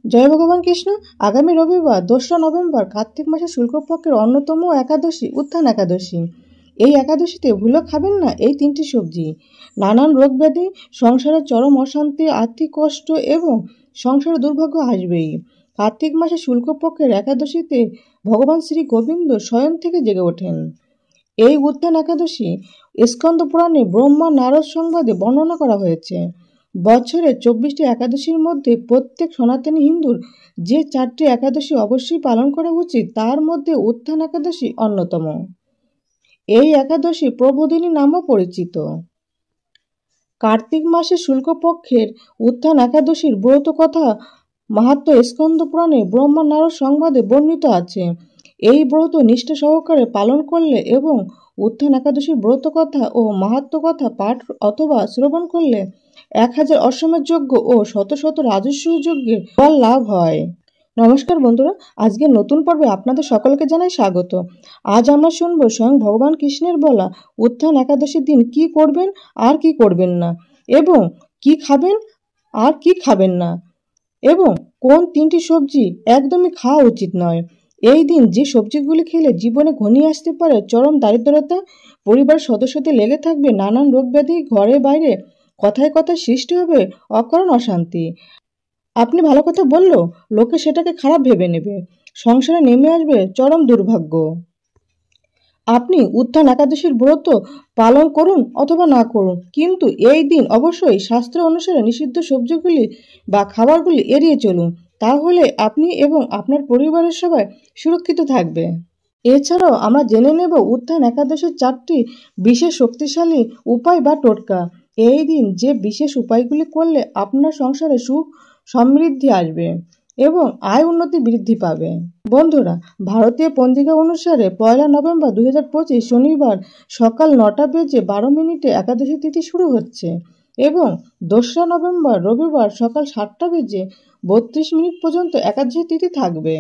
জয় ভগবান কৃষ্ণ। আগামী রবিবার 2রা নভেম্বর কার্তিক মাসের শুক্লপক্ষের অন্যতম একাদশী উত্থান একাদশী। এই একাদশীতে ভুলেও খাবেন না এই 3টি সবজি। নানান রোগ ব্যাধি, সংসারের চরম অশান্তি, আর্থিক কষ্ট এবং সংসারে দুর্ভাগ্য আসবেই। কার্তিক মাসের শুক্লপক্ষের একাদশীতে ভগবান শ্রী গোবিন্দ স্বয়ং থেকে জেগে ওঠেন। এই উত্থান একাদশী স্কন্দ পুরাণে ব্রহ্মা নারদ সংবাদে বর্ণনা করা হয়েছে। বছরে 24টি একাদশীর মধ্যে প্রত্যেক সনাতনী হিন্দুর যে 4টি একাদশী অবশ্যই পালন করা উচিত তার মধ্যে উত্থান একাদশী অন্যতম। এই একাদশী প্রবোধিনী নামেও পরিচিত। কার্তিক মাসের শুক্লপক্ষের উত্থান একাদশীর ব্রত কথা মাহাত্ম্য স্কন্দ পুরাণে ব্রহ্মা নারদ সংবাদে বর্ণিত আছে। এই ব্রত নিষ্ঠা সহকারে পালন করলে এবং উত্থান একাদশীর ব্রত কথা ও মাহাত্ম্য কথা পাঠ অথবা শ্রবণ করলে 1000 অশ্বমেধ যজ্ঞ ও শত শত রাজস্ব যজ্ঞের ফল লাভ হয়। নমস্কার বন্ধুরা, আজকের নতুন পর্বে আপনাদের সকলকে জানাই স্বাগত। আজ আমরা শুনবো স্বয়ং ভগবান কৃষ্ণের বলা উত্থান একাদশীর দিন কি করবেন আর কি করবেন না, এবং কি খাবেন আর কি খাবেন না, এবং কোন 3টি সবজি একদমই খাওয়া উচিত নয়। এই দিন যে সবজিগুলি খেলে জীবনে ঘনিয়ে আসতে পারে চরম দারিদ্রতা, পরিবারের সদস্যদের লেগে থাকবে নানান রোগ ব্যাধি, ঘরে বাইরে কথায় কথায় সৃষ্টি হবে অকারণ অশান্তি। আপনি ভালো কথা বললেও লোকে সেটাকে খারাপ ভেবে নেবে, সংসারে নেমে আসবে চরম দুর্ভাগ্য। আপনি উত্থান একাদশীর ব্রত পালন করুন অথবা না করুন, কিন্তু এই দিন অবশ্যই শাস্ত্র অনুসারে নিষিদ্ধ সবজিগুলি বা খাবারগুলি এড়িয়ে চলুন। তাহলে আপনি এবং আপনার পরিবারের সবাই সুরক্ষিত থাকবে। এছাড়াও আমরা জেনে নেব উত্থান একাদশীর 4টি বিশেষ শক্তিশালী উপায় বা টোটকা। এই দিন যে বিশেষ উপায়গুলি করলে আপনার সংসারে সুখ সমৃদ্ধি আসবে এবং আয় উন্নতি বৃদ্ধি পাবে। বন্ধুরা, ভারতীয় পঞ্জিকা অনুসারে 1 নভেম্বর 2025 শনিবার সকাল 9:12 একাদশী তিথি শুরু হচ্ছে এবং 2রা নভেম্বর রবিবার সকাল 7:32 পর্যন্ত একাদশী তিথি থাকবে।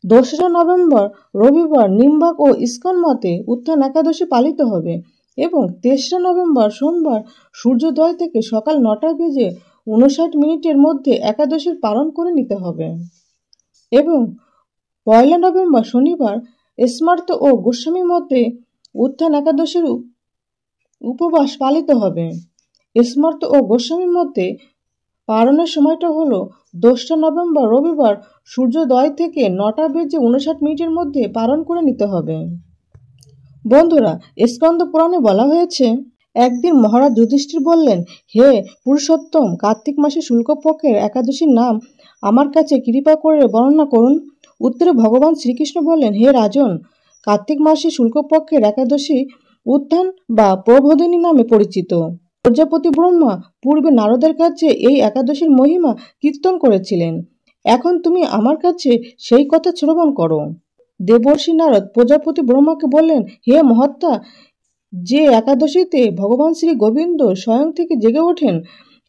2রা নভেম্বর রবিবার নিম্বাক ও ইস্কন মতে উত্থান একাদশী পালিত হবে এবং 3রা নভেম্বর সোমবার সূর্যোদয় থেকে সকাল 9:59 মধ্যে একাদশীর পালন করে নিতে হবে এবং 1 নভেম্বর শনিবার স্মার্ত ও গোস্বামী মতে উত্থান একাদশীর উপবাস পালিত হবে। স্মার্ত ও গোস্বামী মতে পালনের সময়টা হলো 2রা নভেম্বর রবিবার সূর্যোদয় থেকে 9:59 মধ্যে পালন করে নিতে হবে। বন্ধুরা, স্কন্দ পুরাণে বলা হয়েছে, একদিন মহারাজ যুধিষ্ঠির বললেন, হে পুরুষোত্তম, কার্তিক মাসে শুক্লপক্ষের একাদশীর নাম আমার কাছে কৃপা করে বর্ণনা করুন। উত্তরে ভগবান শ্রীকৃষ্ণ বললেন, হে রাজন, কার্তিক মাসে শুক্লপক্ষের একাদশী উত্থান বা প্রবোধিনী নামে পরিচিত। প্রজাপতি ব্রহ্মা পূর্বে নারদের কাছে এই একাদশীর মহিমা কীর্তন করেছিলেন। এখন তুমি আমার কাছে সেই কথা শ্রবণ করো। দেবর্ষি নারদ প্রজাপতি ব্রহ্মাকে বললেন, হে মহাত্মা, যে একাদশীতে ভগবান শ্রী গোবিন্দ স্বয়ং থেকে জেগে ওঠেন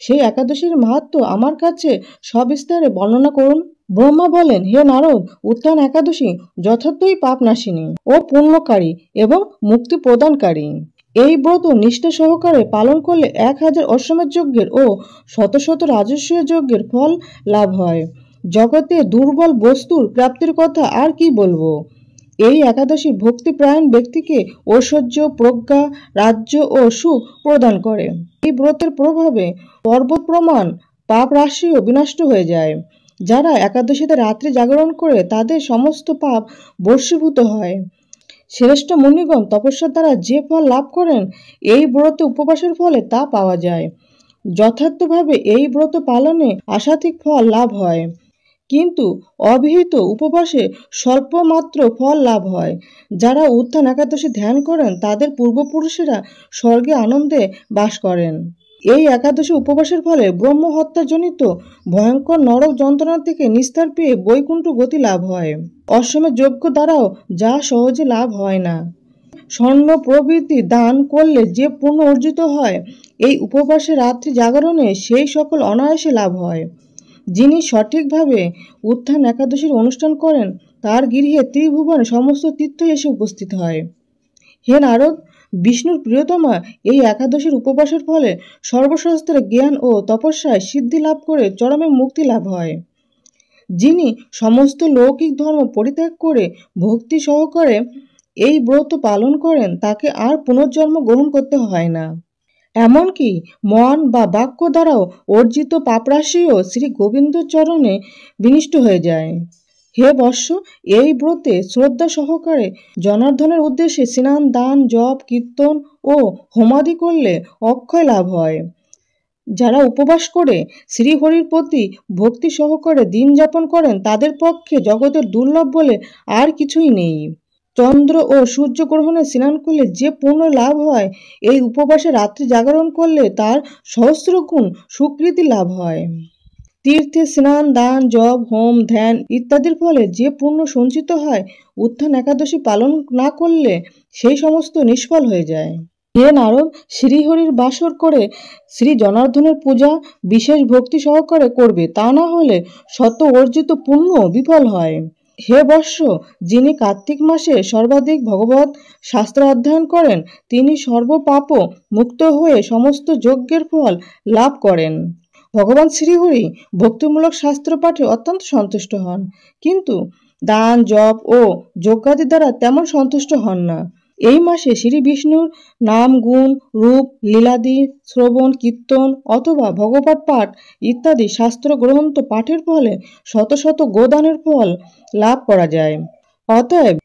সেই একাদশীর মাহাত্ম্য আমার কাছে সবিস্তারে বর্ণনা করুন। ব্রহ্মা বলেন, হে নারদ, উত্থান একাদশী যথার্থই পাপনাশিনী ও পুণ্যকারী এবং মুক্তি প্রদানকারী। এই ব্রত নিষ্ঠা সহকারে পালন করলে 1000 অশ্বমেধ যজ্ঞের ও শত শত রাজস্ব যজ্ঞের ফল লাভ হয়। জগতে দুর্বল বস্তুর প্রাপ্তির কথা আর কি বলবো। এই একাদশী ভক্তিপ্রায়ণ ব্যক্তিকে ঐশ্বর্য, প্রজ্ঞা, রাজ্য ও সুখ প্রদান করে। এই ব্রতের প্রভাবে পর্বত প্রমাণ পাপ রাশিও বিনষ্ট হয়ে যায়। যারা একাদশীতে রাত্রি জাগরণ করে তাদের সমস্ত পাপ বর্ষীভূত হয়। শ্রেষ্ঠ মুনিগণ তপস্যার দ্বারা যে ফল লাভ করেন এই ব্রতে উপবাসের ফলে তা পাওয়া যায়। যথার্থভাবে এই ব্রত পালনে আশাতীত ফল লাভ হয়, কিন্তু অবিহিত উপবাসে স্বল্পমাত্র ফল লাভ হয়। যারা উত্থান একাদশী ধ্যান করেন তাদের পূর্বপুরুষেরা স্বর্গে আনন্দে বাস করেন। এই একাদশী উপবাসের ফলে ব্রহ্ম হত্যাজনিত ভয়ঙ্কর নরক যন্ত্রণা থেকে নিস্তার পেয়ে বৈকুণ্ঠ গতি লাভ হয়। অশ্বমেধ যজ্ঞ দ্বারাও যা সহজে লাভ হয় না। স্বর্ণ প্রভৃতি দান করলে যে পুণ্য অর্জিত হয় এই উপবাসে রাত্রি জাগরণে সেই সকল অনায়াসে লাভ হয়। যিনি সঠিকভাবে উত্থান একাদশীর অনুষ্ঠান করেন তার গৃহে ত্রিভুবনে সমস্ত তীর্থ এসে উপস্থিত হয়। হে নারদ, বিষ্ণুর প্রিয়তমা এই একাদশীর উপবাসের ফলে সর্বশাস্ত্রের জ্ঞান ও তপস্যায় সিদ্ধি লাভ করে চরমে মুক্তি লাভ হয়। যিনি সমস্ত লৌকিক ধর্ম পরিত্যাগ করে ভক্তি সহকারে এই ব্রত পালন করেন তাকে আর পুনর্জন্ম গ্রহণ করতে হয় না। এমনকি মন বা বাক্য দ্বারাও অর্জিত পাপরাশিও শ্রী গোবিন্দ চরণে বিনিষ্ট হয়ে যায়। হে বৎস, এই ব্রতে শ্রদ্ধা সহকারে জনার্দনের উদ্দেশ্যে স্নান, দান, জপ, কীর্তন ও হোমাদি করলে অক্ষয় লাভ হয়। যারা উপবাস করে শ্রীহরির প্রতি ভক্তি সহকারে দিন যাপন করেন তাদের পক্ষে জগতের দুর্লভ বলে আর কিছুই নেই। চন্দ্র ও সূর্য গ্রহণে স্নান করলে যে পুণ্য লাভ হয়, এই উপবাসে রাত্রি জাগরণ করলে তার সহস্র গুণ সুকৃতি লাভ হয়। তীর্থে স্নান, দান, জপ, হোম, ধ্যান ইত্যাদির ফলে যে পুণ্য সঞ্চিত হয়, উত্থান একাদশী পালন না করলে সেই সমস্ত নিষ্ফল হয়ে যায়। হে নারদ, শ্রীহরির বাসর করে শ্রী জনার্দনের পূজা বিশেষ ভক্তি সহকারে করবে, তা না হলে শত অর্জিত পুণ্য বিফল হয়। হে বৎস, যিনি কার্তিক মাসে সর্বাধিক ভগবত শাস্ত্র অধ্যয়ন করেন তিনি সর্বপাপ মুক্ত হয়ে সমস্ত যজ্ঞের ফল লাভ করেন। ভগবান শ্রীহরি ভক্তিমূলক শাস্ত্র পাঠে অত্যন্ত সন্তুষ্ট হন, কিন্তু দান, জপ ও যজ্ঞাদি দ্বারা তেমন সন্তুষ্ট হন না। এই মাসে শ্রী বিষ্ণুর নাম, গুণ, রূপ, লীলাদি শ্রবণ, কীর্তন অথবা ভগবত পাঠ ইত্যাদি শাস্ত্র গ্রন্থ পাঠের ফলে শত শত গোদানের ফল লাভ করা যায়। অতএব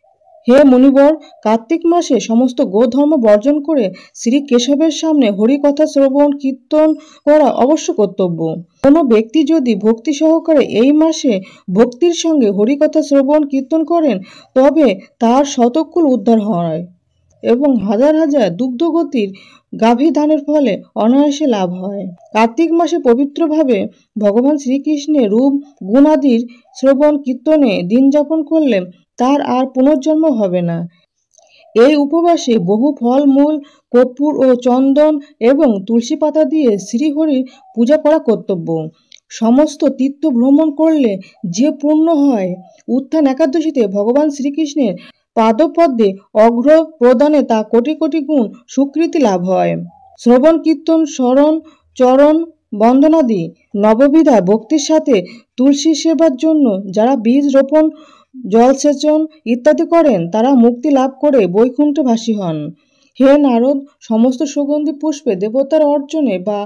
হে মুনিবর, কার্তিক মাসে সমস্ত গোধর্ম বর্জন করে শ্রী কেশবের সামনে হরিকথা শ্রবণ কীর্তন করা অবশ্য কর্তব্য। কোনো ব্যক্তি যদি ভক্তি সহকারে এই মাসে ভক্তির সঙ্গে হরিকথা শ্রবণ কীর্তন করেন তবে তার শতকুল উদ্ধার হয় এবং হাজার হাজার দুগ্ধগতির গাভী দানের ফলে অনায়াসে লাভ হয়। কার্তিক মাসে পবিত্রভাবে ভগবান শ্রীকৃষ্ণের রূপ গুণাদির শ্রবণ কীর্তনে দিন যাপন করলে তার আর পুনর্জন্ম হবে না। এই উপবাসে বহু ফল মূল, কর্পূর ও চন্দন এবং তুলসী পাতা দিয়ে শ্রীহরির পূজা করা কর্তব্য। সমস্ত তীর্থ ভ্রমণ করলে যে পুণ্য হয়, উত্থান একাদশীতে ভগবান শ্রীকৃষ্ণের পাদপদ্মে অঘ্র প্রদানে তা কোটি কোটি গুণ সুকৃতি লাভ হয়। শ্রবণ কীর্তন, স্মরণ, চরণ বন্দনাদি নববিধা ভক্তির সাথে তুলসী সেবার জন্য যারা বীজ রোপণ, জলসেচন ইত্যাদি করেন তারা মুক্তি লাভ করে বৈকুণ্ঠে ভাসী হন। হে নারদ, সমস্ত সুগন্ধি পুষ্পে দেবতার অর্চনে বা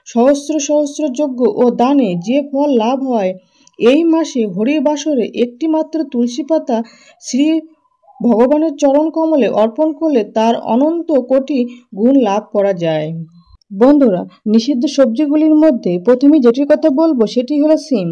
সহস্র সহস্র যজ্ঞ ও দানে যে ফল লাভ হয়, এই মাসে হরির বাসরে একটি মাত্র তুলসী পাতা শ্রী ভগবানের চরণ কমলে অর্পণ করলে তার অনন্ত কোটি গুণ লাভ করা যায়। বন্ধুরা, নিষিদ্ধ সবজিগুলির মধ্যে প্রথমে যেটির কথা বলবো সেটি হলো সিম।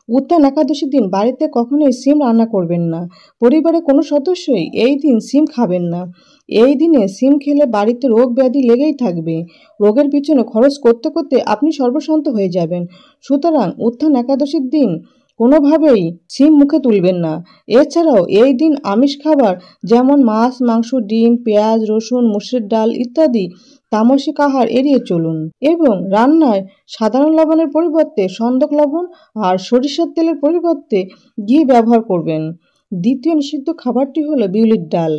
উত্থান একাদশীর দিন বাড়িতে কখনোই সিম রান্না করবেন না। পরিবারের কোনো সদস্যই এই দিন সিম খাবেন না। এই দিনে সিম খেলে বাড়িতে রোগ ব্যাধি লেগেই থাকবে। রোগের পিছনে খরচ করতে করতে আপনি সর্বশান্ত হয়ে যাবেন। সুতরাং উত্থান একাদশীর দিন কোনোভাবেই সিম মুখে তুলবেন না। এছাড়াও এই দিন আমিষ খাবার যেমন মাছ, মাংস, ডিম, পেঁয়াজ, রসুন, মসুর ডাল ইত্যাদি তামসিক আহার এড়িয়ে চলুন এবং রান্নায় সাধারণ লবণের পরিবর্তে সন্দক লবণ আর সরিষার তেলের পরিবর্তে ঘি ব্যবহার করবেন। দ্বিতীয় নিষিদ্ধ খাবারটি হলো বিউলির ডাল।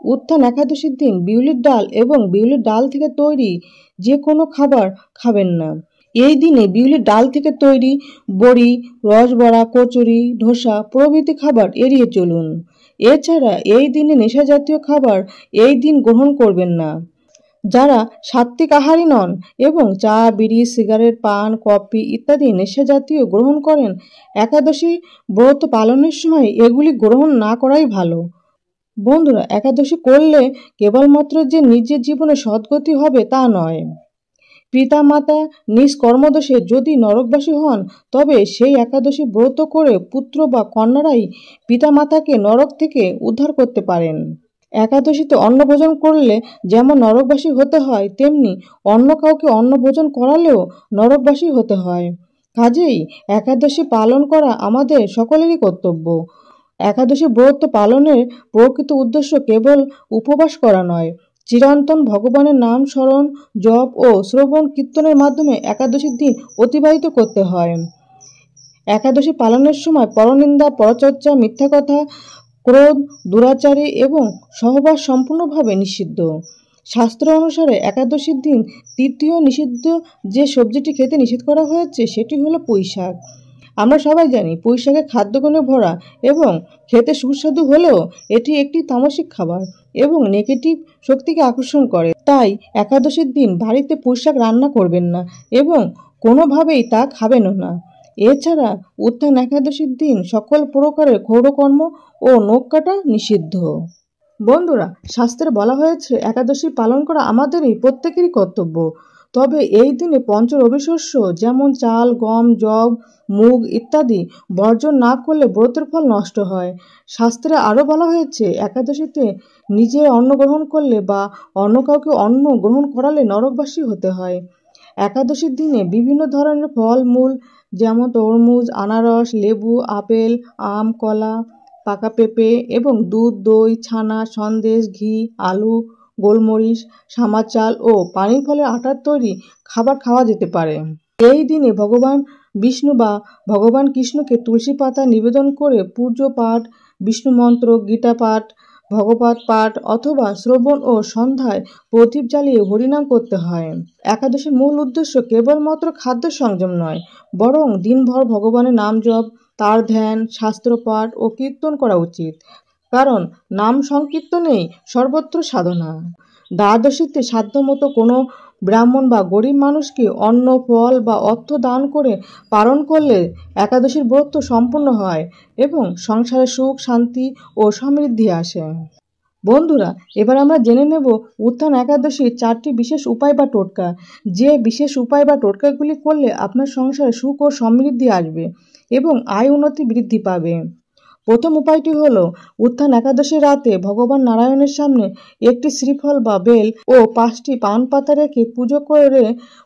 উত্থান একাদশীর দিন বিউলির ডাল এবং বিউলির ডাল থেকে তৈরি যে কোনো খাবার খাবেন না। এই দিনে বিউলির ডাল থেকে তৈরি বড়ি, রসবড়া, কচুরি, ধোসা প্রভৃতি খাবার এড়িয়ে চলুন। এছাড়া এই দিনে নেশা জাতীয় খাবার এই দিন গ্রহণ করবেন না। যারা সাত্ত্বিক আহারী নন এবং চা, বিড়ি, সিগারেট, পান, কফি ইত্যাদি নেশা জাতীয় গ্রহণ করেন, একাদশী ব্রত পালনের সময় এগুলি গ্রহণ না করাই ভালো। বন্ধুরা, একাদশী করলে কেবলমাত্র যে নিজের জীবনে সদ্গতি হবে তা নয়, পিতা মাতা নিজ কর্মদোষে যদি নরকবাসী হন তবে সেই একাদশী ব্রত করে পুত্র বা কন্যারাই পিতা মাতাকে নরক থেকে উদ্ধার করতে পারেন। একাদশীতে অন্নভোজন করলে যেমন নরকবাসী হতে হয়, তেমনি অন্য কাউকে অন্নভোজন করালেও নরকবাসী হতে হয়। কাজেই একাদশী পালন করা আমাদের সকলেরই কর্তব্য। একাদশী ব্রত পালনের প্রকৃত উদ্দেশ্য কেবল উপবাস করা নয়, চিরন্তন ভগবানের নাম স্মরণ, জপ ও শ্রবণ কীর্তনের মাধ্যমে একাদশীর দিন অতিবাহিত করতে হয়। একাদশী পালনের সময় পরনিন্দা, পরচর্চা, মিথ্যা কথা, ক্রোধ, দুরাচারী এবং সহবাস সম্পূর্ণভাবে নিষিদ্ধ। শাস্ত্র অনুসারে একাদশীর দিন তৃতীয় নিষিদ্ধ যে সবজিটি খেতে নিষেধ করা হয়েছে সেটি হলো পুঁই শাক। আমরা সবাই জানি পুঁই শাকে খাদ্যগুণে ভরা এবং খেতে সুস্বাদু হলেও এটি একটি তামসিক খাবার এবং নেগেটিভ শক্তিকে আকর্ষণ করে। তাই একাদশীর দিন বাড়িতে পুঁই শাক রান্না করবেন না এবং কোনোভাবেই তা খাবেনও না। এছাড়া উত্থান একাদশীর দিন সকল প্রকারের ক্ষৌরকর্ম ও নখ কাটা নিষিদ্ধ। বন্ধুরা, শাস্ত্রে বলা হয়েছে একাদশী পালন করা আমাদেরই প্রত্যেকেরই কর্তব্য। তবে এই দিনে পঞ্চ রবিশস্য যেমন চাল, গম, যব, মুগ ইত্যাদি বর্জন না করলে ব্রতের ফল নষ্ট হয়। শাস্ত্রে আরও বলা হয়েছে একাদশীতে নিজে অন্ন গ্রহণ করলে বা অন্য কাউকে অন্ন গ্রহণ করালে নরকবাসী হতে হয়। একাদশীর দিনে বিভিন্ন ধরনের ফল মূল যেমন তরমুজ, আনারস, লেবু, আপেল, আম, কলা, পাকা পেঁপে এবং দুধ, দই, ছানা, সন্দেশ, ঘি, আলু, গোলমরিচ, সামার চাল ও পানির ফলের আটার তৈরি খাবার খাওয়া যেতে পারে। এই দিনে ভগবান বিষ্ণু বা ভগবান কৃষ্ণকে তুলসী পাতা নিবেদন করে পূজ্য পাঠ, বিষ্ণু মন্ত্র, গীতা পাঠ, ভগবত পাঠ অথবা শ্রবণ ও সন্ধ্যায় প্রদীপ জ্বালিয়ে হরিনাম করতে হয়। একাদশীর মূল উদ্দেশ্য কেবলমাত্র খাদ্য সংযম নয়, বরং দিনভর ভগবানের নাম জপ, তার ধ্যান, শাস্ত্র পাঠ ও কীর্তন করা উচিত। কারণ নাম সংকীর্তনেই সর্বত্র সাধনা। দ্বাদশীতে সাধ্যমতো কোনো ব্রাহ্মণ বা গরিব মানুষকে অন্ন, ফল বা অর্থ দান করে পালন করলে একাদশীর ব্রত সম্পূর্ণ হয় এবং সংসারে সুখ, শান্তি ও সমৃদ্ধি আসে। বন্ধুরা, এবার আমরা জেনে নেব উত্থান একাদশীর 4টি বিশেষ উপায় বা টোটকা। যে বিশেষ উপায় বা টোটকাগুলি করলে আপনার সংসারে সুখ ও সমৃদ্ধি আসবে এবং আয় উন্নতি বৃদ্ধি পাবে। প্রথম উপায়টি হলো উত্থান একাদশীর রাতে ভগবান নারায়ণের সামনে একটি শ্রীফল বা বেল ও 5টি পান পাতা রেখে পুজো করে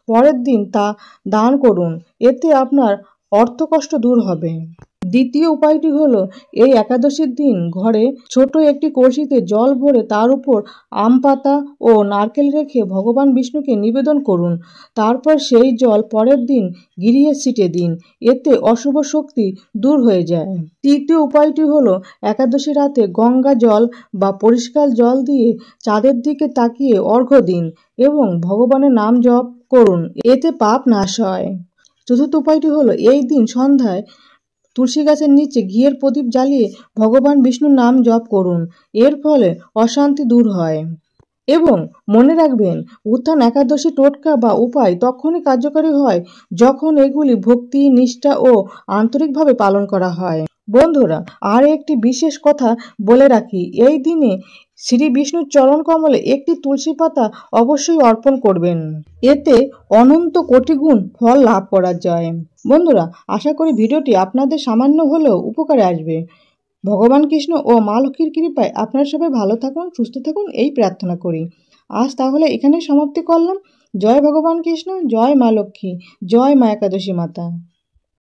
পরের দিন তা দান করুন। এতে আপনার অর্থকষ্ট দূর হবে। দ্বিতীয় উপায়টি হলো এই একাদশীর দিন ঘরে ছোট একটি কলসিতে জল ভরে তার উপর আম পাতা ও নারকেল রেখে ভগবান বিষ্ণুকে নিবেদন করুন। তারপর সেই জল পরের দিন গৃহে ছিটিয়ে দিন। এতে অশুভ শক্তি দূর হয়ে যায়। তৃতীয় উপায়টি হলো একাদশী রাতে গঙ্গা জল বা পরিষ্কার জল দিয়ে চাঁদের দিকে তাকিয়ে অর্ঘ্য দিন এবং ভগবানের নাম জপ করুন। এতে পাপ নাশ হয়। চতুর্থ উপায়টি হলো এই দিন সন্ধ্যায় তুলসী গাছের নিচে ঘিয়ের প্রদীপ জ্বালিয়ে ভগবান বিষ্ণুর নাম জপ করুন। এর ফলে অশান্তি দূর হয়। এবং মনে রাখবেন, উত্থান একাদশী টোটকা বা উপায় তখনই কার্যকরী হয় যখন এগুলি ভক্তি, নিষ্ঠা ও আন্তরিকভাবে পালন করা হয়। বন্ধুরা, আর একটি বিশেষ কথা বলে রাখি, এই দিনে শ্রী বিষ্ণুর চরণ কমলে একটি তুলসী পাতা অবশ্যই অর্পণ করবেন। এতে অনন্ত কোটি গুণ ফল লাভ করা যায়। বন্ধুরা, আশা করি ভিডিওটি আপনাদের সামান্য হলেও উপকারে আসবে। ভগবান কৃষ্ণ ও মা লক্ষ্মীর কৃপায় আপনারা সবাই ভালো থাকুন, সুস্থ থাকুন এই প্রার্থনা করি। আজ তাহলে এখানে সমাপ্তি করলাম। জয় ভগবান কৃষ্ণ, জয় মা লক্ষ্মী, জয় মা একাদশী মাতা।